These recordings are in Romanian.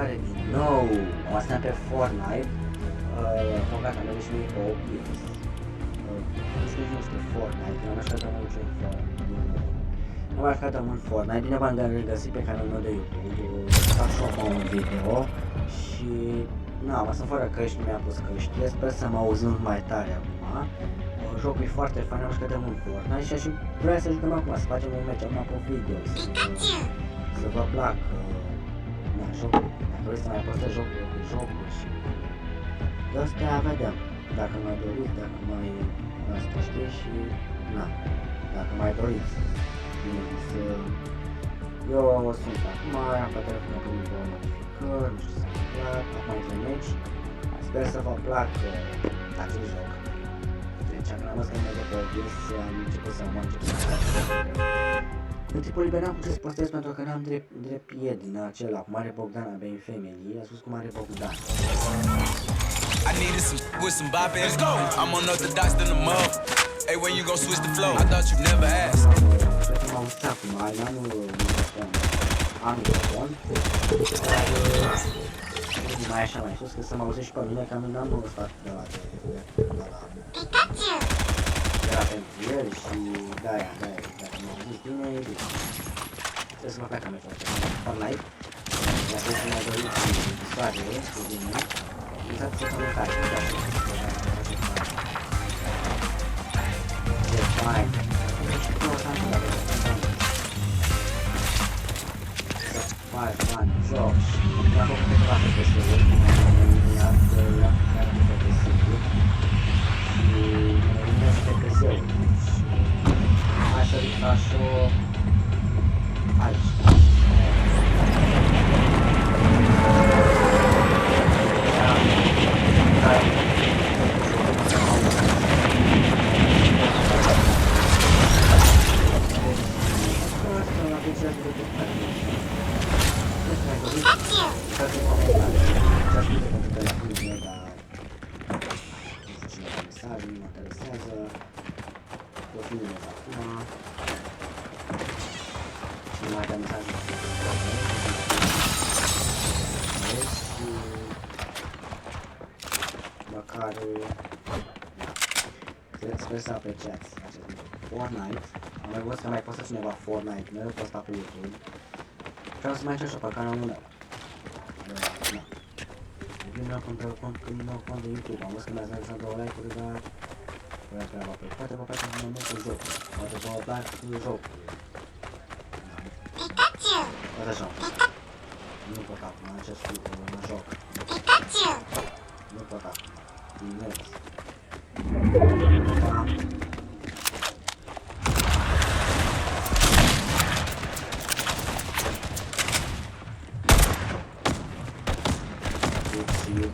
salutare din nou! O astea pe Fortnite. Gata, am și noi pe OBS. Nu știu Fortnite, n-am mai jucat de mult în Fortnite. N-am mai jucat de mult Fortnite, bine v-am regăsit pe canalul meu de YouTube. Fac și un video și... Na, sunt fără căști, nu mi-am pus căștile, sper să mă auzim mai tare acum. Jocul e foarte fain, am jucat de mult Fortnite și vreau să jucăm acum, să facem un match acum pe video, să vă placă. Da, jocul, dacă vreți să mai postez jocul și de astea vedem, dacă mai doriți, dacă mai asta știi și na, dacă mai doriți. Bine, să... Eu sunt acum, am pe telefon cu două notificări, nu știu ce s-a întâmplat, acum intră match, sper să vă placă acest joc. Deci am rămas că merge pe OBS, am început să mă încep să fac. În timpul liber n-am putut să postez pentru că n-am drept prieten acela cu Mare Bogdan, abia în family, a spus cu Mare Bogdan. I needed some with some bop in. Let's go. I'm unorthodox than the mug. Hey, when you gon' switch the flow? I thought you'd never ask. Cred că m-am auzit acum, anul am microfon, mai așa mai sus, că să mă auzești și pe mine, că am nu stat de la era pentru el și de-aia, dacă mă auziți bine, e bine. Trebuie să mă pleacă meciul ăsta, Fortnite, dacă să mai doriți distragere cu bine, uitați să comentați, e fain. Fain, joc. Mi-am făcut câteva făcăsuri, mi-am făcut făcăsuri și mi-am făcut făcăsuri și aș ridica și-o aici. Sper să apreciați acest Fortnite. Am mai văzut că mai postă cineva Fortnite, mereu posta pe YouTube. Vreau să mai încerc și pe canalul meu. Vin la cont de YouTube, am văzut că mi-ați lăsat 2 like-uri, dar poate vă place mai mult cu jocul, poate vă plac cu jocul. Poate așa. Nu pot acum, acest lucru, mă joc. Nu pot acum, din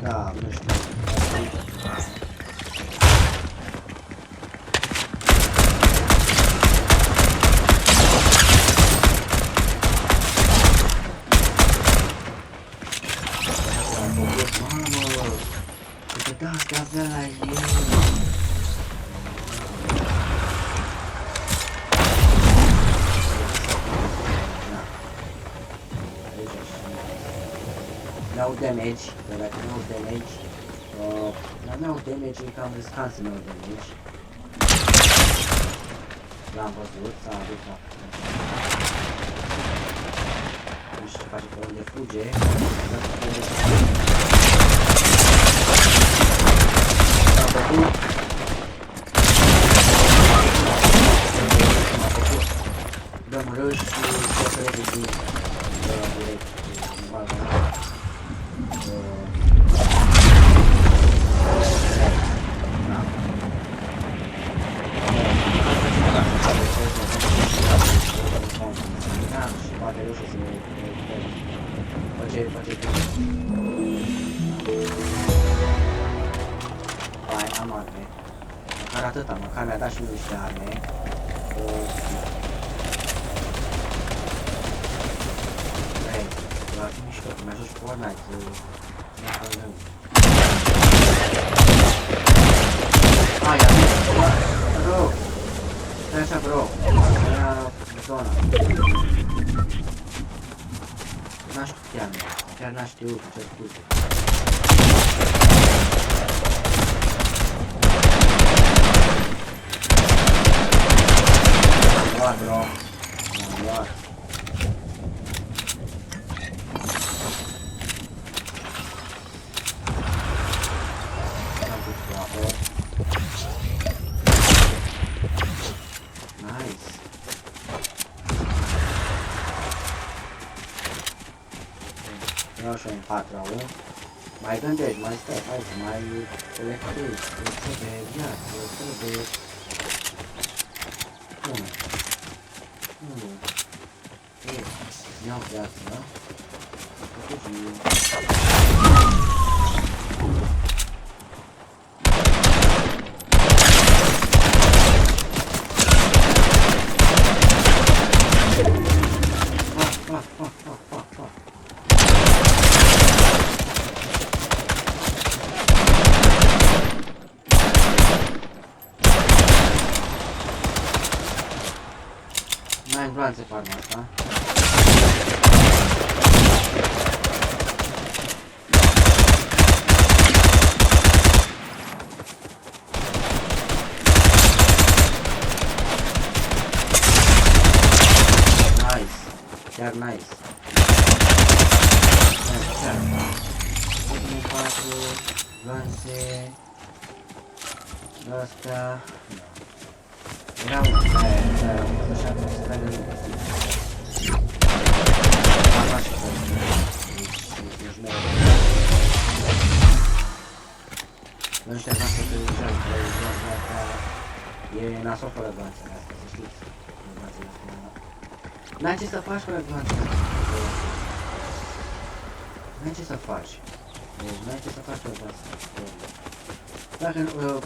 da, nu știu. Mamă, uite de astea avea la el. N-au damage, că dacă n-au damage, n-au damage, e cam riscant să n-au damage. L-am văzut, s-a adus la... Nu știu ce face pe unde fuge. S-a făcut. Dăm râs și pot să le vedem de la direct. Am arme. Măcar atâta, măcar mi-a dat și mie niște arme. Vrei, la fi mișcă, că mi-a și Fortnite. Hai, bro! Stai așa, bro! Era zona. N-aș știam, chiar n-aș știut ce scuze. Am luat, bro. Am luat. Am pus cu apă. Nice. Vreau și un 4-1. Mai gândești, mai stai, hai, mai colectezi, de viață, de... Iau viață, da? Mai vreau să fac asta. Chiar nice. Chiar. Ultimul 4, glanțe, ăsta. Era unul, aia, așa cum se trage în am așa că ești mereu. Nu ăștia glanțe pe ușor, e nasol fără glanțele astea, să știți. N-ai ce să faci fără glanțele astea. N-ai ce să faci. Deci n-ai ce să faci fără glanțele astea. Dacă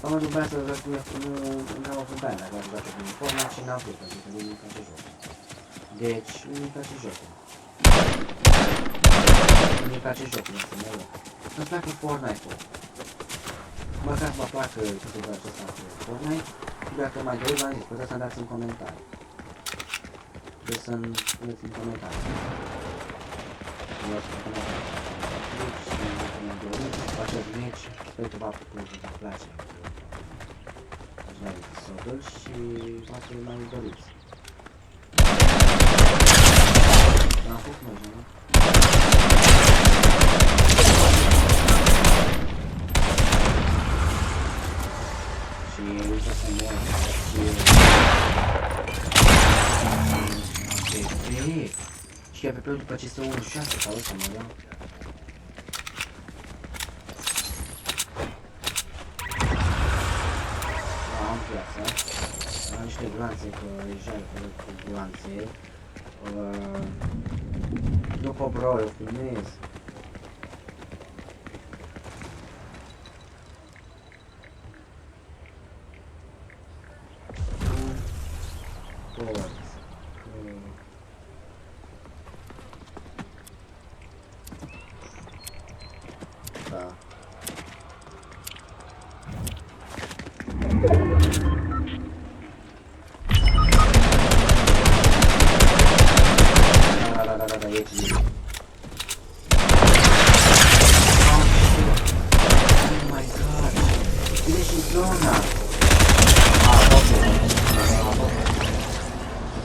am ajuns să nu au făcut dacă am jucat cu uniforma și n-am vrut, pentru că nu mi place jocul. Deci, nu mi place jocul. Nu mi place jocul, este mereu. Îmi place Fortnite-ul. Măcar vă placă câteva acesta cu Fortnite. Și dacă mai doriți, v-am zis, puteți să-mi dați în comentarii. Deci să-mi puneți în comentarii. Eu sunt în comentarii. Faceți mici, sper că v-a place episodul și poate mai doriți. L-am făcut merge, nu? Și uite să mor și că pe plău după ce se 1-6 sau ăsta mă iau. Am niște glanțe, că deja cu glanțe. După bro, eu filmez. Da.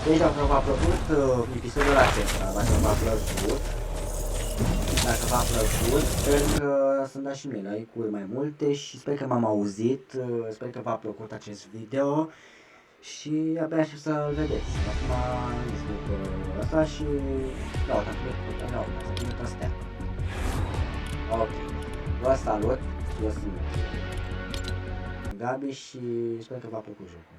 Deci dacă v-a plăcut episodul acesta, dacă v-a plăcut, sper că să-mi dați și mie like-uri mai multe și sper că m-am auzit, sper că v-a plăcut acest video și abia aștept să-l vedeți. Acum am zis ăsta și da, să trimit astea. Ok, vă salut, eu sunt Gabi și sper că v-a plăcut jocul.